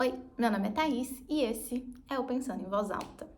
Oi, meu nome é Thaís e esse é o Pensando em Voz Alta.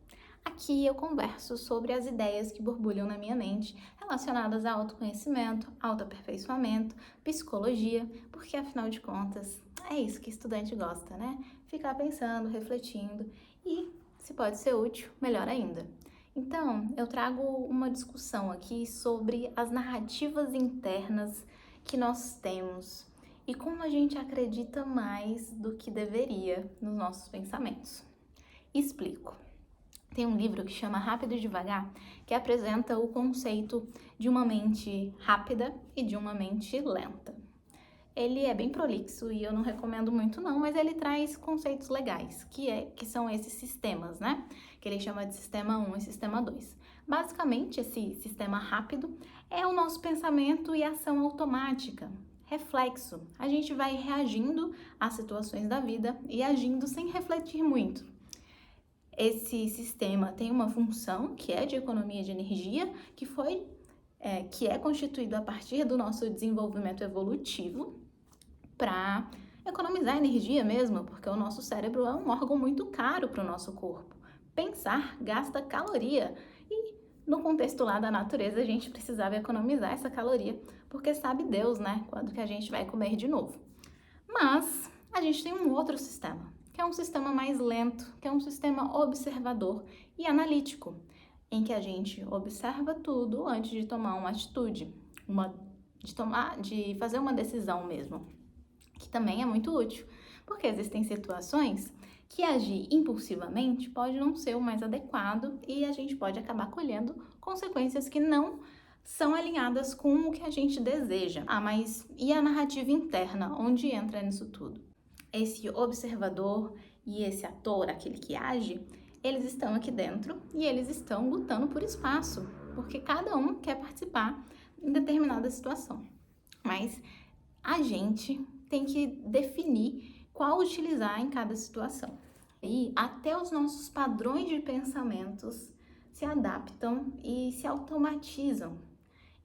Aqui eu converso sobre as ideias que borbulham na minha mente relacionadas a autoconhecimento, autoaperfeiçoamento, psicologia, porque afinal de contas é isso que estudante gosta, né? Ficar pensando, refletindo e, se pode ser útil, melhor ainda. Então, eu trago uma discussão aqui sobre as narrativas internas que nós temos e como a gente acredita mais do que deveria nos nossos pensamentos. Explico. Tem um livro que chama Rápido e Devagar, que apresenta o conceito de uma mente rápida e de uma mente lenta. Ele é bem prolixo e eu não recomendo muito não, mas ele traz conceitos legais, que são esses sistemas, né? Que ele chama de sistema 1 e sistema 2. Basicamente, esse sistema rápido é o nosso pensamento e ação automática, reflexo. A gente vai reagindo às situações da vida e agindo sem refletir muito. Esse sistema tem uma função que é de economia de energia, que é constituído a partir do nosso desenvolvimento evolutivo para economizar energia mesmo, porque o nosso cérebro é um órgão muito caro para o nosso corpo. Pensar gasta caloria e no contexto lá da natureza a gente precisava economizar essa caloria, porque sabe Deus, né, quando que a gente vai comer de novo. Mas a gente tem um outro sistema, que é um sistema mais lento, que é um sistema observador e analítico, em que a gente observa tudo antes de tomar uma atitude, de fazer uma decisão mesmo, que também é muito útil, porque existem situações que agir impulsivamente pode não ser o mais adequado e a gente pode acabar colhendo consequências que não são alinhadas com o que a gente deseja. Mas e a narrativa interna, onde entra nisso tudo? Esse observador e esse ator, aquele que age, eles estão aqui dentro e eles estão lutando por espaço, porque cada um quer participar em determinada situação. Mas a gente tem que definir qual utilizar em cada situação. E até os nossos padrões de pensamentos se adaptam e se automatizam.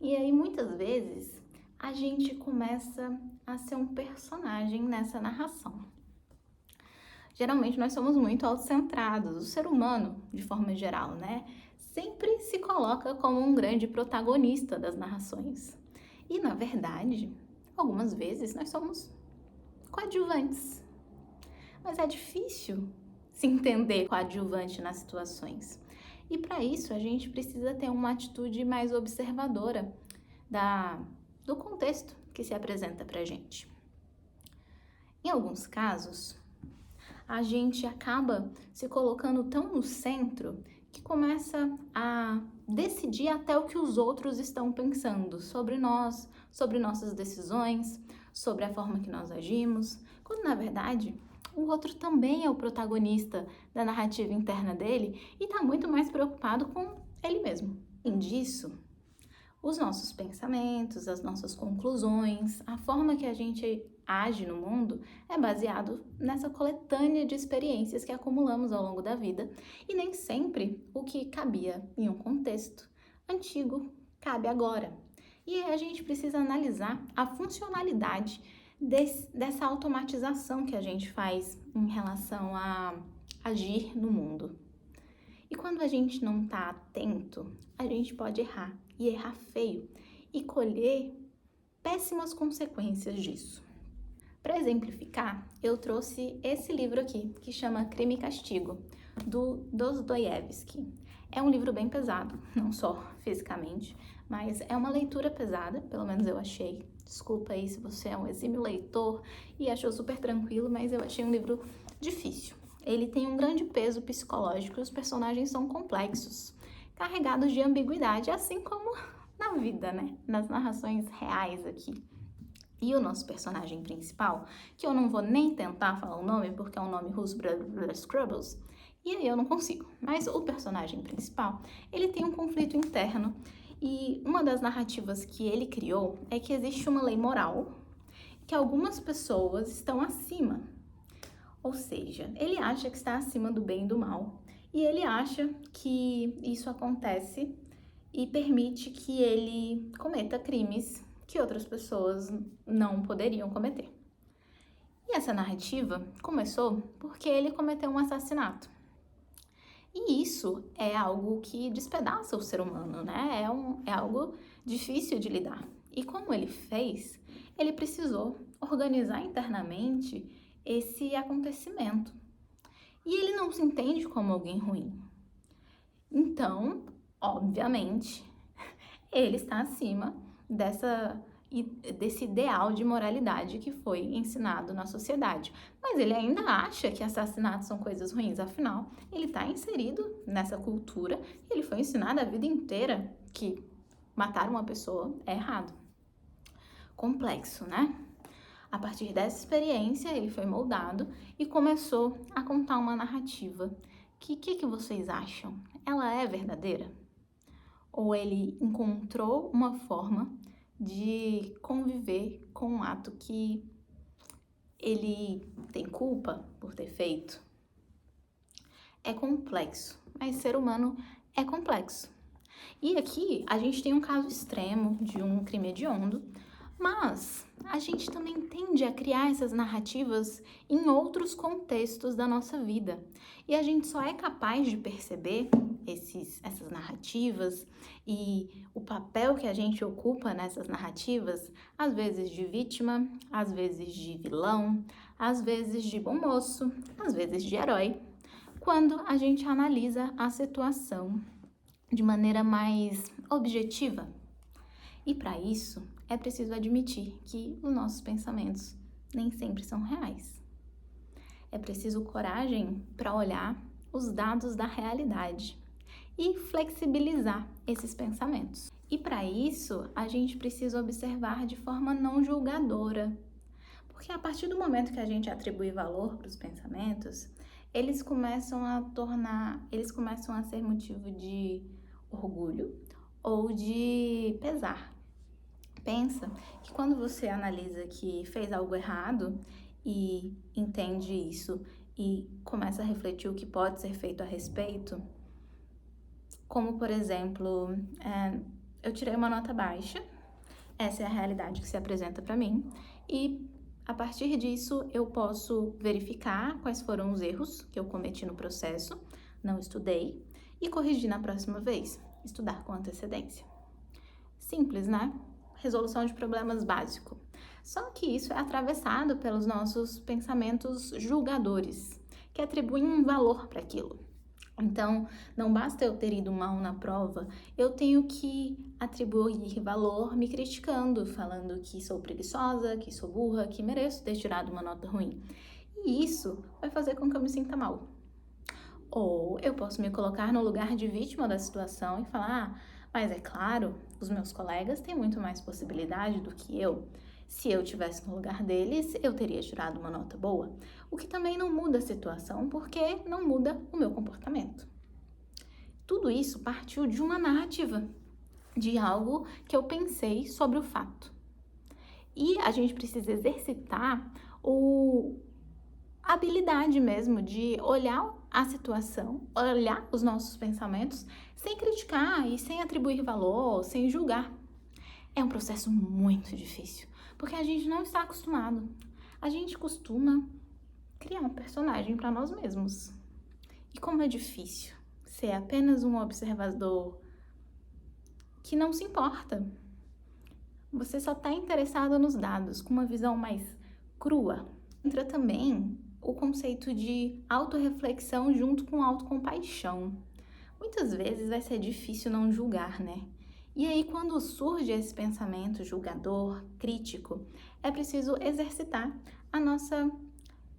E aí, muitas vezes, a gente começa a ser um personagem nessa narração. Geralmente, nós somos muito autocentrados. O ser humano, de forma geral, né? Sempre se coloca como um grande protagonista das narrações. E, na verdade, algumas vezes nós somos coadjuvantes. Mas é difícil se entender coadjuvante nas situações. E para isso a gente precisa ter uma atitude mais observadora do contexto que se apresenta para a gente. Em alguns casos, a gente acaba se colocando tão no centro que começa a decidir até o que os outros estão pensando sobre nós, sobre nossas decisões, sobre a forma que nós agimos, quando na verdade o outro também é o protagonista da narrativa interna dele e está muito mais preocupado com ele mesmo. Além disso, os nossos pensamentos, as nossas conclusões, a forma que a gente age no mundo é baseado nessa coletânea de experiências que acumulamos ao longo da vida e nem sempre o que cabia em um contexto antigo cabe agora. E a gente precisa analisar a funcionalidade dessa automatização que a gente faz em relação a agir no mundo. E quando a gente não está atento, a gente pode errar, e errar feio, e colher péssimas consequências disso. Para exemplificar, eu trouxe esse livro aqui, que chama Crime e Castigo, do Dostoiévski. É um livro bem pesado, não só fisicamente, mas é uma leitura pesada, pelo menos eu achei. Desculpa aí se você é um exímio leitor e achou super tranquilo, mas eu achei um livro difícil. Ele tem um grande peso psicológico e os personagens são complexos, carregados de ambiguidade, assim como na vida, né? Nas narrações reais aqui. E o nosso personagem principal, que eu não vou nem tentar falar o nome, porque é um nome russo, Scrubbles, e aí eu não consigo. Mas o personagem principal, ele tem um conflito interno, e uma das narrativas que ele criou é que existe uma lei moral, que algumas pessoas estão acima. Ou seja, ele acha que está acima do bem e do mal, e ele acha que isso acontece e permite que ele cometa crimes que outras pessoas não poderiam cometer. E E essa narrativa começou porque ele cometeu um assassinato. E isso é algo que despedaça o ser humano, né? É algo difícil de lidar. E como ele fez, ele precisou organizar internamente esse acontecimento. E ele não se entende como alguém ruim. Então, obviamente, ele está acima desse ideal de moralidade que foi ensinado na sociedade. Mas ele ainda acha que assassinatos são coisas ruins, afinal, ele está inserido nessa cultura e ele foi ensinado a vida inteira que matar uma pessoa é errado. Complexo, né? A partir dessa experiência, ele foi moldado e começou a contar uma narrativa. Que vocês acham? Ela é verdadeira? Ou ele encontrou uma forma de conviver com um ato que ele tem culpa por ter feito? É complexo, mas ser humano é complexo. E aqui a gente tem um caso extremo de um crime hediondo, mas a gente também tende a criar essas narrativas em outros contextos da nossa vida. E a gente só é capaz de perceber essas narrativas e o papel que a gente ocupa nessas narrativas, às vezes de vítima, às vezes de vilão, às vezes de bom moço, às vezes de herói, quando a gente analisa a situação de maneira mais objetiva. E para isso, é preciso admitir que os nossos pensamentos nem sempre são reais. É preciso coragem para olhar os dados da realidade e flexibilizar esses pensamentos. E para isso, a gente precisa observar de forma não julgadora. Porque a partir do momento que a gente atribui valor para os pensamentos, eles começam a ser motivo de orgulho ou de pesar. Pensa que quando você analisa que fez algo errado e entende isso e começa a refletir o que pode ser feito a respeito, como por exemplo, eu tirei uma nota baixa, essa é a realidade que se apresenta para mim, e a partir disso eu posso verificar quais foram os erros que eu cometi no processo, não estudei, e corrigir na próxima vez, estudar com antecedência. Simples, né? Resolução de problemas básico. Só que isso é atravessado pelos nossos pensamentos julgadores, que atribuem um valor para aquilo. Então, não basta eu ter ido mal na prova, eu tenho que atribuir valor me criticando, falando que sou preguiçosa, que sou burra, que mereço ter tirado uma nota ruim. E isso vai fazer com que eu me sinta mal. Ou eu posso me colocar no lugar de vítima da situação e falar, mas é claro, os meus colegas têm muito mais possibilidade do que eu. Se eu tivesse no lugar deles, eu teria tirado uma nota boa. O que também não muda a situação, porque não muda o meu comportamento. Tudo isso partiu de uma narrativa, de algo que eu pensei sobre o fato. E a gente precisa exercitar a habilidade mesmo de olhar a situação, olhar os nossos pensamentos sem criticar e sem atribuir valor, sem julgar. É um processo muito difícil, porque a gente não está acostumado. A gente costuma criar um personagem para nós mesmos. E como é difícil ser apenas um observador que não se importa. Você só está interessado nos dados, com uma visão mais crua. Entra também o conceito de autorreflexão junto com autocompaixão. Muitas vezes vai ser difícil não julgar, né? E aí, quando surge esse pensamento julgador, crítico, é preciso exercitar a nossa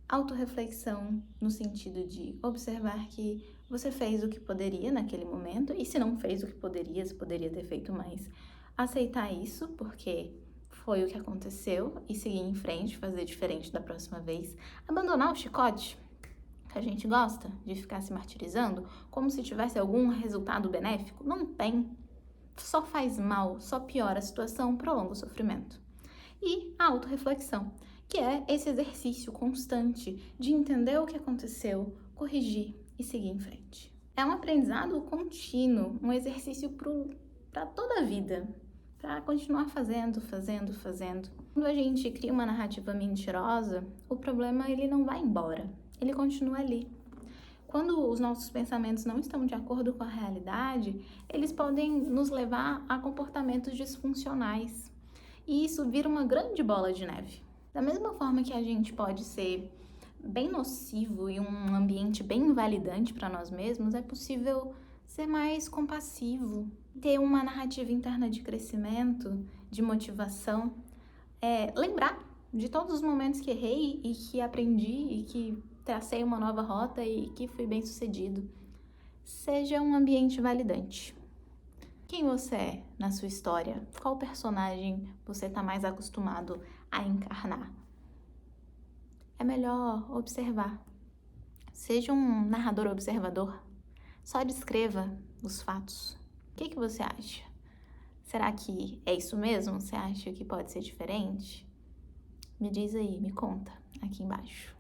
autorreflexão no sentido de observar que você fez o que poderia naquele momento e se não fez o que poderia, se poderia ter feito mais, aceitar isso, porque foi o que aconteceu e seguir em frente, fazer diferente da próxima vez. Abandonar o chicote, que a gente gosta de ficar se martirizando, como se tivesse algum resultado benéfico. Não tem. Só faz mal, só piora a situação, prolonga o sofrimento. E a autorreflexão, que é esse exercício constante de entender o que aconteceu, corrigir e seguir em frente. É um aprendizado contínuo, um exercício para toda a vida, para continuar fazendo. Quando a gente cria uma narrativa mentirosa, o problema ele não vai embora, ele continua ali. Quando os nossos pensamentos não estão de acordo com a realidade, eles podem nos levar a comportamentos disfuncionais. E isso vira uma grande bola de neve. Da mesma forma que a gente pode ser bem nocivo e um ambiente bem invalidante para nós mesmos, é possível ser mais compassivo, ter uma narrativa interna de crescimento, de motivação, lembrar de todos os momentos que errei e que aprendi e que tracei uma nova rota e que fui bem sucedido. Seja um ambiente validante. Quem você é na sua história? Qual personagem você está mais acostumado a encarnar? É melhor observar. Seja um narrador observador. Só descreva os fatos. O que você acha? Será que é isso mesmo? Você acha que pode ser diferente? Me diz aí, me conta aqui embaixo.